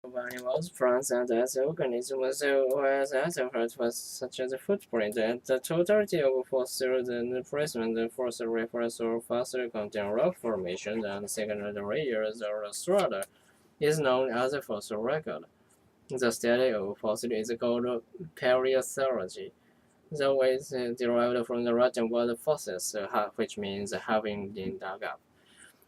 of animals, plants, and other organisms as other artifacts such as footprint, and the totality of fossils and present fossil reference or fossil contain rock formations and secondary layers or strata is known as a fossil record. The study of fossils is called paleontology. The way is derived from the Latin word fossils, which means having been dug up.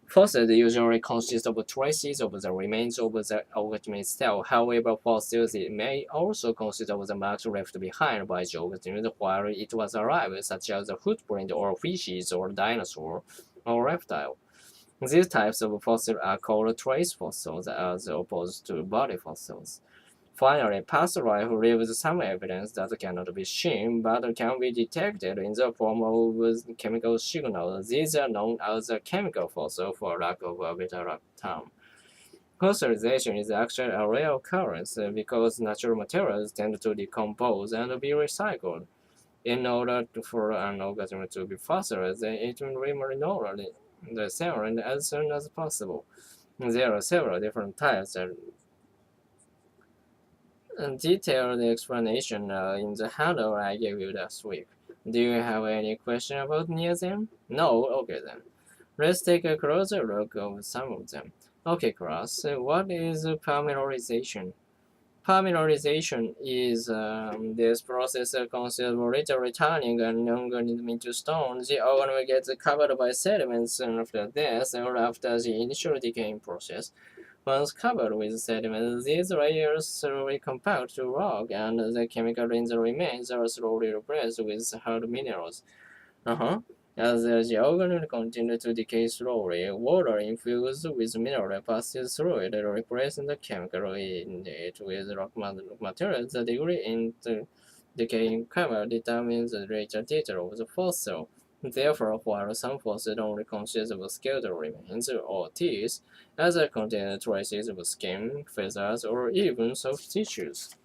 Fossils usually consist of traces of the remains of the organism itself. However, fossils may also consist of the marks left behind by the organism while it was alive, such as a footprint or species or dinosaur or reptile. These types of fossils are called trace fossils as opposed to body fossils. Finally, past life leaves some evidence that cannot be seen but can be detected in the form of chemical signals. These are known as chemical fossils for lack of a better term. Fossilization is actually a rare occurrence because natural materials tend to decompose and be recycled. In order for an organism to be fossilized, it will remain the cell as soon as possible. There are several different types detailed explanation in the handout I gave you last week. Do you have any question about any of them? No? Okay then. Let's take a closer look at some of them. Okay, class, what is polymerization? Polymerization is this process that consists of literally turning an organism into stone. The organism gets covered by sediments after death or after the initial decaying process. Once covered with sediment, these layers slowly compact to rock, and the chemical in the remains are slowly replaced with hard minerals. As the organism continues to decay slowly, water infused with mineral passes through it, replacing the chemical in it with rock material. The degree in the decaying chemical determines the later detail of the fossil. Therefore, while some fossils only consist of skeletal remains or teeth, others contain traces of skin, feathers, or even soft tissues.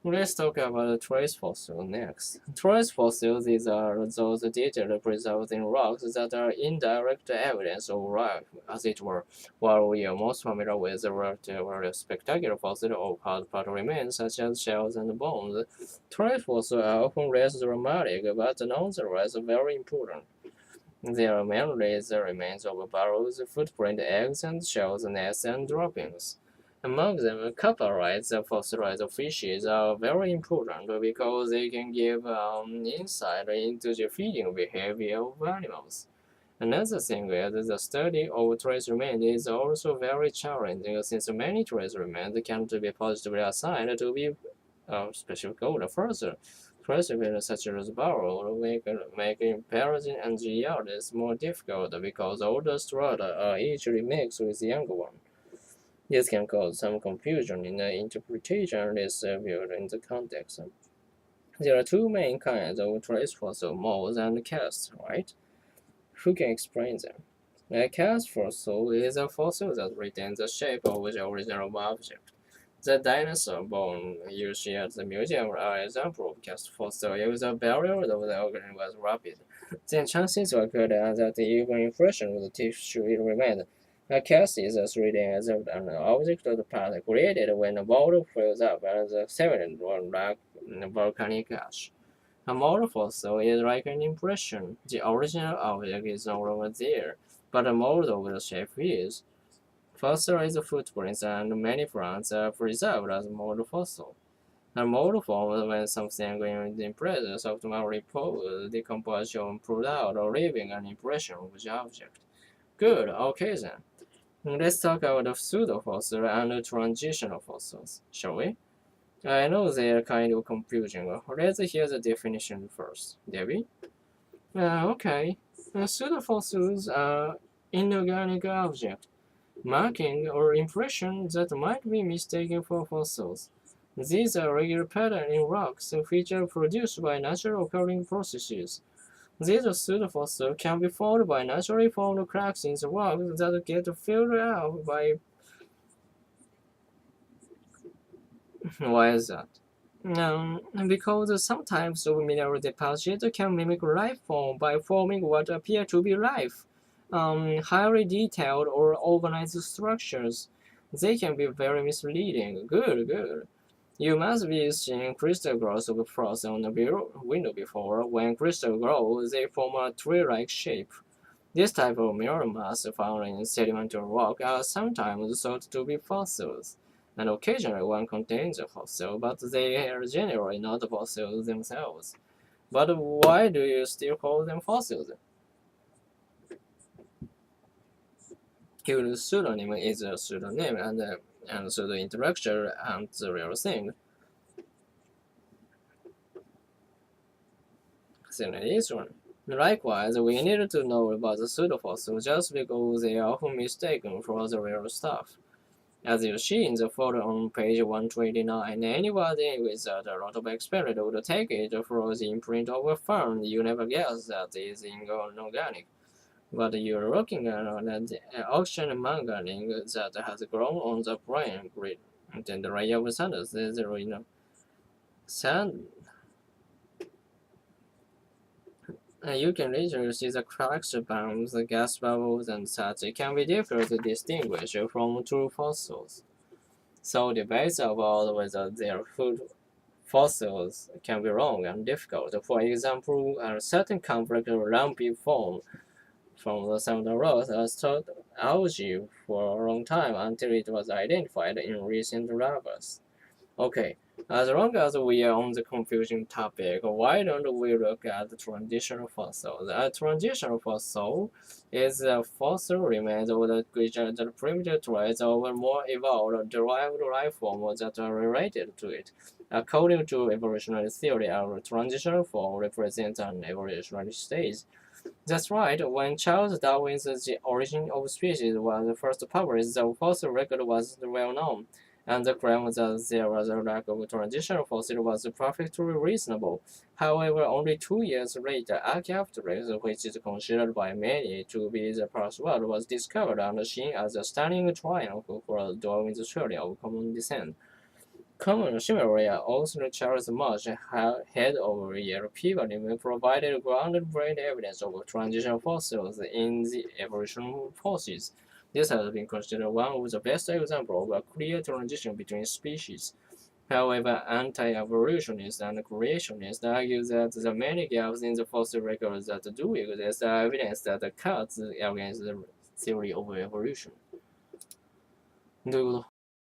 Let's talk about trace fossils next. Trace fossils are those details preserved in rocks that are indirect evidence of life, as it were, while we are most familiar with the relatively spectacular fossils of hard part remains such as shells and bones. Trace fossils are often less dramatic, but nonetheless very important. They are mainly the remains of burrows, footprint, eggs, and shells, nests, and droppings. Among them, coprolites, fossilized fishes, are very important because they can give insight into the feeding behavior of animals. Another thing is the study of trace remains is also very challenging since many trace remains can't be positively assigned to be specific gold. Further, trace remains such as burrow make comparison and geology more difficult because older strata are easily mixed with younger ones. This can cause some confusion in the interpretation is viewed in the context. There are two main kinds of trace fossil, molds and casts, right? Who can explain them? A cast fossil is a fossil that retains the shape of the original object. The dinosaur bone you see at the museum are an example of cast fossil if the burial of the organism was rapid. Then chances were good that even impression of the tissue remained. A cast is a 3D example of an object of the past created when a boulder fills up and the sediment or like volcanic ash. A model fossil is like an impression. The original object is no longer there, but a mold of the shape is. Fossilized footprints and many plants are preserved as mold fossil. A mold forms when something is in presence of repose, decomposition pulled out, or leaving an impression of the object. Good, okay then. Let's talk about the pseudofossils and the transitional fossils, shall we? I know they are kind of confusing. Let's hear the definition first. Debbie? Okay. Pseudofossils are inorganic objects, marking or impressions that might be mistaken for fossils. These are regular patterns in rocks, features produced by natural occurring processes. These pseudofossils can be formed by naturally formed cracks in the rock that get filled out by. Why is that? Because some types of mineral deposits can mimic life form by forming what appear to be life, highly detailed or organized structures. They can be very misleading. Good. You must be seeing crystal growth of frost on the window before. When crystal grow, they form a tree-like shape. This type of mirror mass found in sedimentary rock are sometimes thought to be fossils, and occasionally one contains a fossil, but they are generally not fossils themselves. But why do you still call them fossils? His pseudonym is a pseudonym, and pseudo-intellectual and the real thing. This one. Likewise, we need to know about the pseudofossils just because they are often mistaken for the real stuff. As you see in the photo on page 129, anybody with a lot of experience would take it for the imprint of a fern. You never guess that is inorganic. But you're looking at an auction manganing that has grown on the brain grid. And the ray of sun is sand. You can literally see the cracks, bumps, the gas bubbles, and such. It can be difficult to distinguish from true fossils. So debates about whether they're food fossils can be wrong and difficult. For example, a certain complex lumpy form from the Southern Rock has stored algae for a long time until it was identified in recent lavas. Okay, as long as we are on the confusing topic, why don't we look at the transitional fossil? A transitional fossil is a fossil remains of the creature that primitive traits of a more evolved derived life form that are related to it. According to evolutionary theory, our transitional form represents an evolutionary stage. That's right, when Charles Darwin's The Origin of Species was first published, the fossil record was well known, and the claim that there was a lack of transitional fossil was perfectly reasonable. However, only 2 years later, Archaeopteryx, which is considered by many to be the first world, was discovered and seen as a stunning triumph for Darwin's theory of common descent. Similarly, author Charles Marsh, head of Yale Peabody, provided groundbreaking evidence of transition fossils in the evolution process. This has been considered one of the best examples of a clear transition between species. However, anti-evolutionists and creationists argue that the many gaps in the fossil records that do exist are evidence that cuts against the theory of evolution. どういうこと